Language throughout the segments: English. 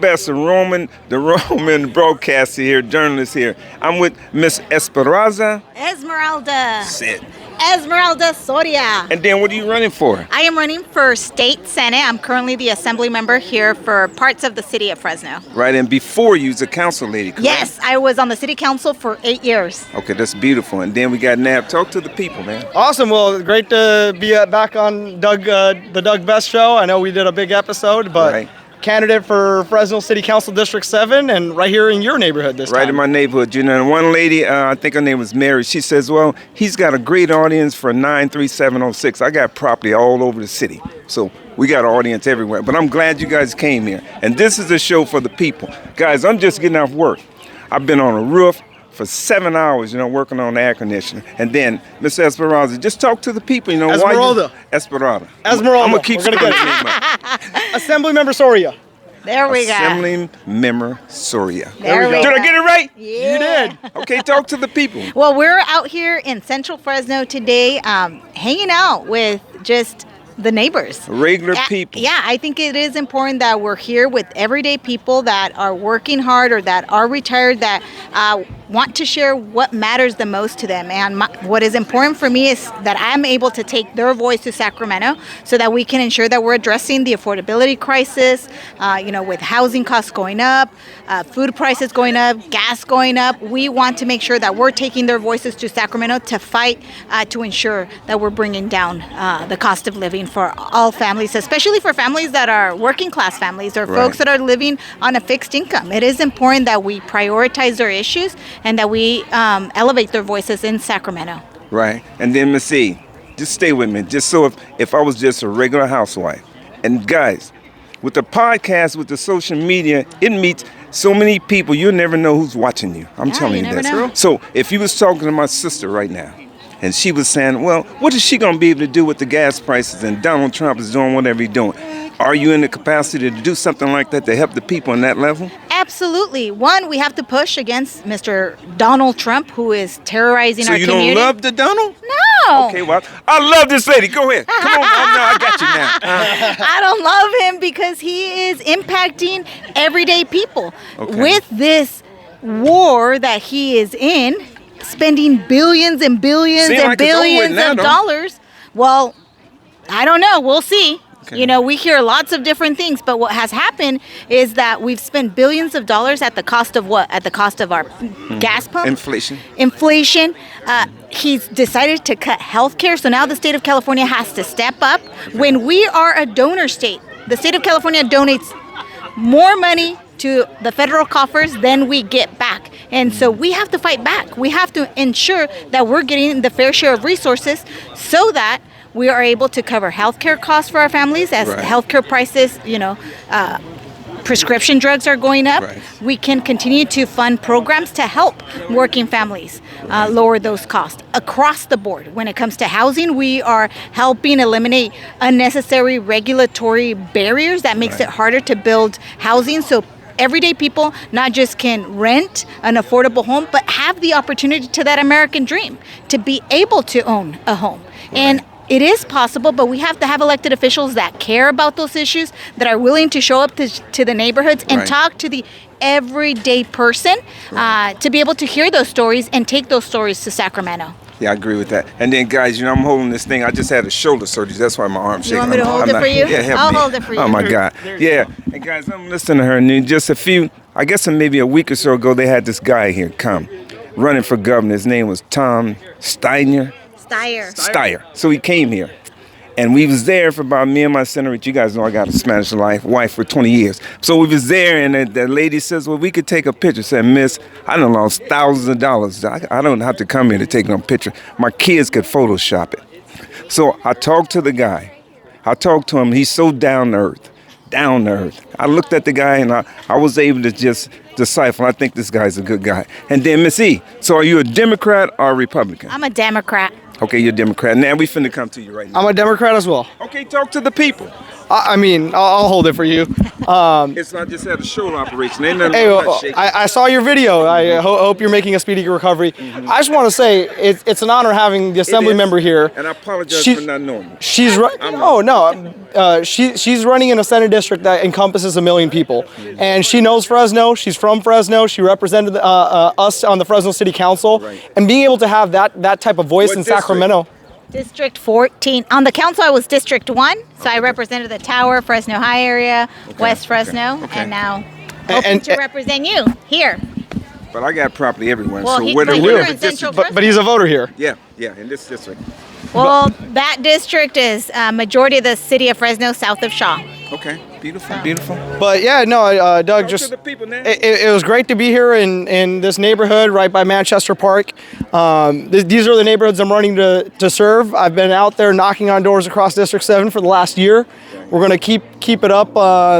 best, the Roman broadcaster here, journalist here. I'm with Miss Esmeralda. Esmeralda. Sit. Esmeralda Soria. And then what are you running for? I am running for state senate. I'm currently the assembly member here for parts of the city of Fresno. Right, and before you was a council lady, correct? Yes, I was on the city council for 8 years. Okay, that's beautiful. And then we got Nav. Talk to the people, man. Awesome. Well, great to be back on the Doug Best show. I know we did a big episode, but Right. candidate for Fresno City Council District 7 and right here in your neighborhood this time. Right in my neighborhood, you know. And one lady, I think her name was Mary, she says, well, he's got a great audience for 93706. I got property all over the city. So we got an audience everywhere. But I'm glad you guys came here. And this is a show for the people. Guys, I'm just getting off work. I've been on a roof for 7 hours, working on the air conditioner. And then, Miss Esmeralda, just talk to the people, Esmeralda. Esmeralda. Esmeralda. I'm going to keep We're gonna spelling get your name out. Assemblymember Soria. There we go. Assembly-member Soria. There we Did go. I get it right? Yeah. You did. Okay, talk to the people. Well, we're out here in Central Fresno today, hanging out with just the neighbors. Regular people. Yeah, I think it is important that we're here with everyday people that are working hard or that are retired that want to share what matters the most to them. And what is important for me is that I'm able to take their voice to Sacramento so that we can ensure that we're addressing the affordability crisis, with housing costs going up, food prices going up, gas going up. We want to make sure that we're taking their voices to Sacramento to fight to ensure that we're bringing down the cost of living for all families, especially for families that are working class families or folks that are living on a fixed income. It is important that we prioritize their issues and that we elevate their voices in Sacramento. Right. And then, Miss E, just stay with me. Just so if I was just a regular housewife. And guys, with the podcast, with the social media, it meets so many people, you'll never know who's watching you. I'm telling you never that. know. So if you was talking to my sister right now, and she was saying, well, what is she going to be able to do with the gas prices and Donald Trump is doing whatever he's doing? Are you in the capacity to do something like that to help the people on that level? Absolutely. One, we have to push against Mr. Donald Trump, who is terrorizing our community. So you don't love the Donald? No. Okay, well, I love this lady. Go ahead. Come on, I got you now. I don't love him because he is impacting everyday people. Okay. With this war that he is in, spending billions and billions Seem and like it's over with billions now, of though. dollars. Well, I don't know. We'll see. Okay. We hear lots of different things, but what has happened is that we've spent billions of dollars at the cost of what? At the cost of our gas pump? Inflation. He's decided to cut health care, so now the state of California has to step up. When we are a donor state, the state of California donates more money to the federal coffers than we get back. And so we have to fight back. We have to ensure that we're getting the fair share of resources so that we are able to cover healthcare costs for our families as healthcare prices, prescription drugs are going up. Right. We can continue to fund programs to help working families lower those costs across the board. When it comes to housing, we are helping eliminate unnecessary regulatory barriers that makes it harder to build housing. So everyday people not just can rent an affordable home, but have the opportunity to that American dream to be able to own a home. And it is possible, but we have to have elected officials that care about those issues, that are willing to show up to the neighborhoods and talk to the everyday person to be able to hear those stories and take those stories to Sacramento. Yeah, I agree with that. And then, guys, I'm holding this thing. I just had a shoulder surgery. That's why my arm's shaking. You want me to hold it for you? Yeah, help I'll me. hold it for you. Oh, my God. Yeah. And, guys, I'm listening to her. And then just I guess maybe a week or so ago, they had this guy here come running for governor. His name was Tom Steyer. So he came here. And we was there for about, me and my senator, you guys know I got a Spanish wife for 20 years. So we was there, and the lady says, well, we could take a picture. I said, miss, I done lost thousands of dollars. I don't have to come here to take no picture. My kids could Photoshop it. So I talked to the guy. I talked to him. He's so down to earth. I looked at the guy, and I was able to just decipher. I think this guy's a good guy. And then, Miss E, so are you a Democrat or a Republican? I'm a Democrat. Okay, you're a Democrat. Now we finna come to you right now. I'm a Democrat as well. Okay, talk to the people. I mean, I'll hold it for you. It's not just at a show operation. Ain't nothing Hey, about shaking. I saw your video. I hope you're making a speedy recovery. I just want to say it's an honor having the assembly is. member here. And I apologize for not knowing you. She's she's running in a Senate district that encompasses 1 million people, and she knows Fresno. She's from Fresno. She represented us on the Fresno City Council, and being able to have that type of voice What in district? Sacramento. District 14. On the council, I was District 1, so I represented the Tower, Fresno High area, West Fresno, and now hoping to represent you here. But I got property everywhere. Well, so he's whatever here in district. Central But he's a voter here. Yeah, in this district. Well, that district is majority of the city of Fresno, south of Shaw. Okay, beautiful. But yeah, no, Doug, Talk just to the people now. it was great to be here in this neighborhood right by Manchester Park. These are the neighborhoods I'm running to serve. I've been out there knocking on doors across District 7 for the last year. We're going to keep it up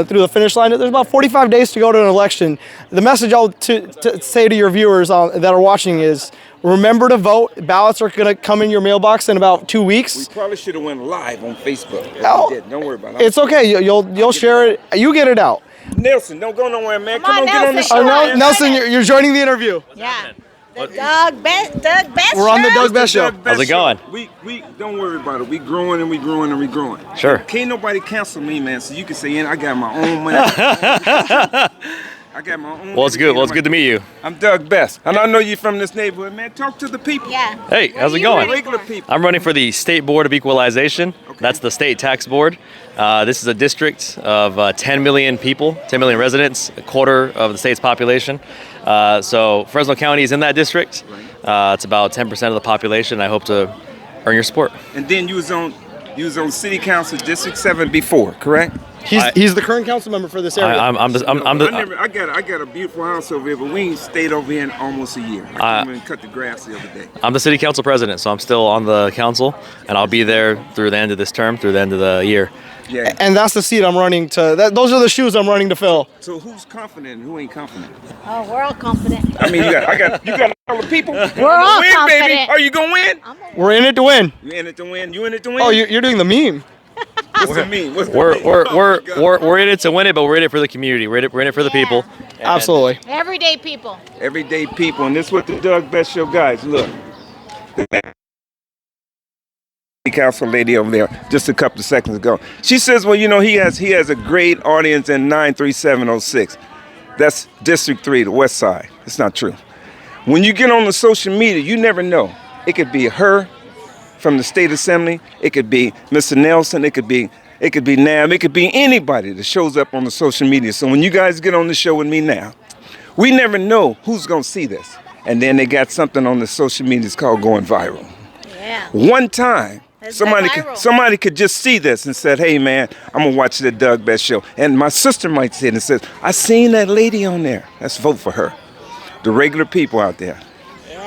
through the finish line. There's about 45 days to go to an election. The message I'll to say to your viewers that are watching is, remember to vote. Ballots are going to come in your mailbox in about 2 weeks. We probably should have went live on Facebook. No, We did. Don't worry about it. It's okay. You'll share it. You get it out. Nelson, don't go nowhere, man. Come on, get on the Nelson. show. Come on. man. Nelson, you're joining the interview. Yeah. The Doug Best We're on the Doug Best Show. Doug How's it going? We don't worry about it. We growing and we growing and we growing. Sure. Can't nobody cancel me, man. So you can say, I got my own money. I got my own. Well, it's good. Well, it's good to meet you. I'm Doug Best, and I know you from this neighborhood, man. Talk to the people. Yeah. Hey, how's it going? Regular people. I'm running for the State Board of Equalization. That's the state tax board. This is a district of 10 million people, 10 million residents, a quarter of the state's population. So Fresno County is in that district. It's about 10% of the population. I hope to earn your support. And then you was on City Council District 7 before, correct? He's the current council member for this area. I got a beautiful house over here, but we ain't stayed over here in almost a year. I came in and cut the grass the other day. I'm the city council president, so I'm still on the council, and I'll be there through the end of this term, through the end of the year. Yeah. And that's the seat I'm running to. Those are the shoes I'm running to fill. So who's confident and who ain't confident? Oh, we're all confident. I mean, you got all the people. We're all win, confident. baby. Are you gonna win? We're in it to win. You in it to win? You in it to win? Oh, you're doing the meme. What's the mean? What's the We're mean? we're in it to win it, but we're in it for the community. We're in it for the people. And Absolutely. Everyday people. Everyday people, and this is what the Doug Best Show guys look. The council lady over there, just a couple of seconds ago. She says, well, he has a great audience in 93706. That's District 3, the West Side. It's not true. When you get on the social media, you never know. It could be her from the State Assembly. It could be Mr. Nelson. It could be Nav. It could be anybody that shows up on the social media. So when you guys get on the show with me now, we never know who's gonna see this. And then they got something on the social media. It's called going viral. Yeah. One time, Let's somebody go could, viral. somebody could just see this and said, hey man, I'm gonna watch the Doug Best Show. And my sister might see it and says, I seen that lady on there. Let's vote for her. The regular people out there.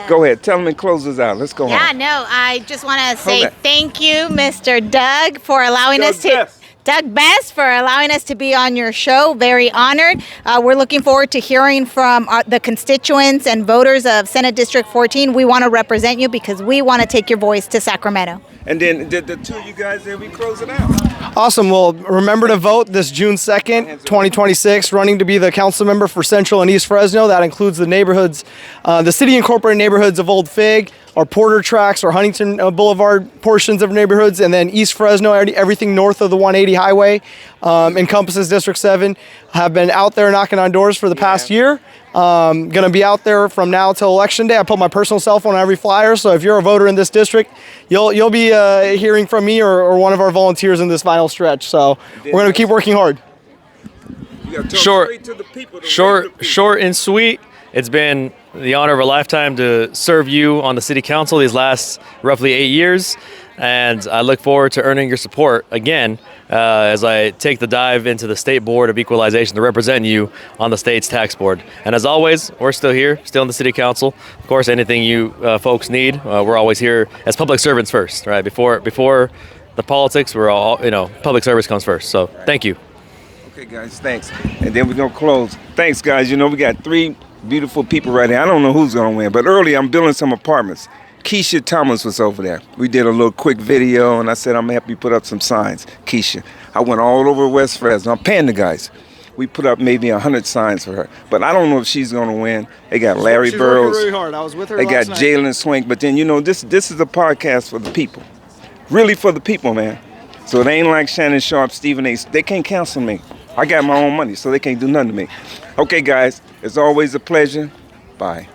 Go ahead, tell them and close us out. Let's go Yeah, home. no, I just want to say that. thank you, Mr. Doug, for allowing Doug us to. Best. Doug Best for allowing us to be on your show. Very honored. We're looking forward to hearing from the constituents and voters of Senate District 14. We want to represent you because we want to take your voice to Sacramento. And then the two of you guys there, we close it out. Awesome. Well, remember to vote this June 2nd, 2026, running to be the council member for Central and East Fresno. That includes the neighborhoods, the city incorporated neighborhoods of Old Fig, our Porter Tracks, our Huntington Boulevard portions of neighborhoods, and then East Fresno, everything north of the 180 highway encompasses District 7. Have been out there knocking on doors for the past year. Gonna be out there from now till election day. I put my personal cell phone on every flyer, so if you're a voter in this district, you'll be hearing from me or one of our volunteers in this final stretch. So we're gonna keep working hard. You gotta talk Short- straight to the people, the regular people. Short and sweet. It's been the honor of a lifetime to serve you on the city council these last roughly 8 years, and I look forward to earning your support again as I take the dive into the State Board of Equalization to represent you on the state's tax board. And as always, we're still here, still in the city council. Of course, anything you folks need, we're always here as public servants first, right? Before the politics, we're all, public service comes first. So thank you. Okay, guys, thanks. And then we're gonna close. Thanks, guys. We got 3 beautiful people right here. I don't know who's gonna win, but earlier I'm building some apartments. Keisha Thomas was over there. We did a little quick video, and I said I'm gonna help you put up some signs. Keisha, I went all over West Fresno. I'm paying the guys. We put up maybe 100 signs for her. But I don't know if she's going to win. They got Larry She's Burrows. working really hard. I was with her They last got night. Jalen Swink. But then, you know, this is a podcast for the people. Really for the people, man. So it ain't like Shannon Sharp, Stephen A. They can't cancel me. I got my own money, so they can't do nothing to me. Okay, guys, it's always a pleasure. Bye.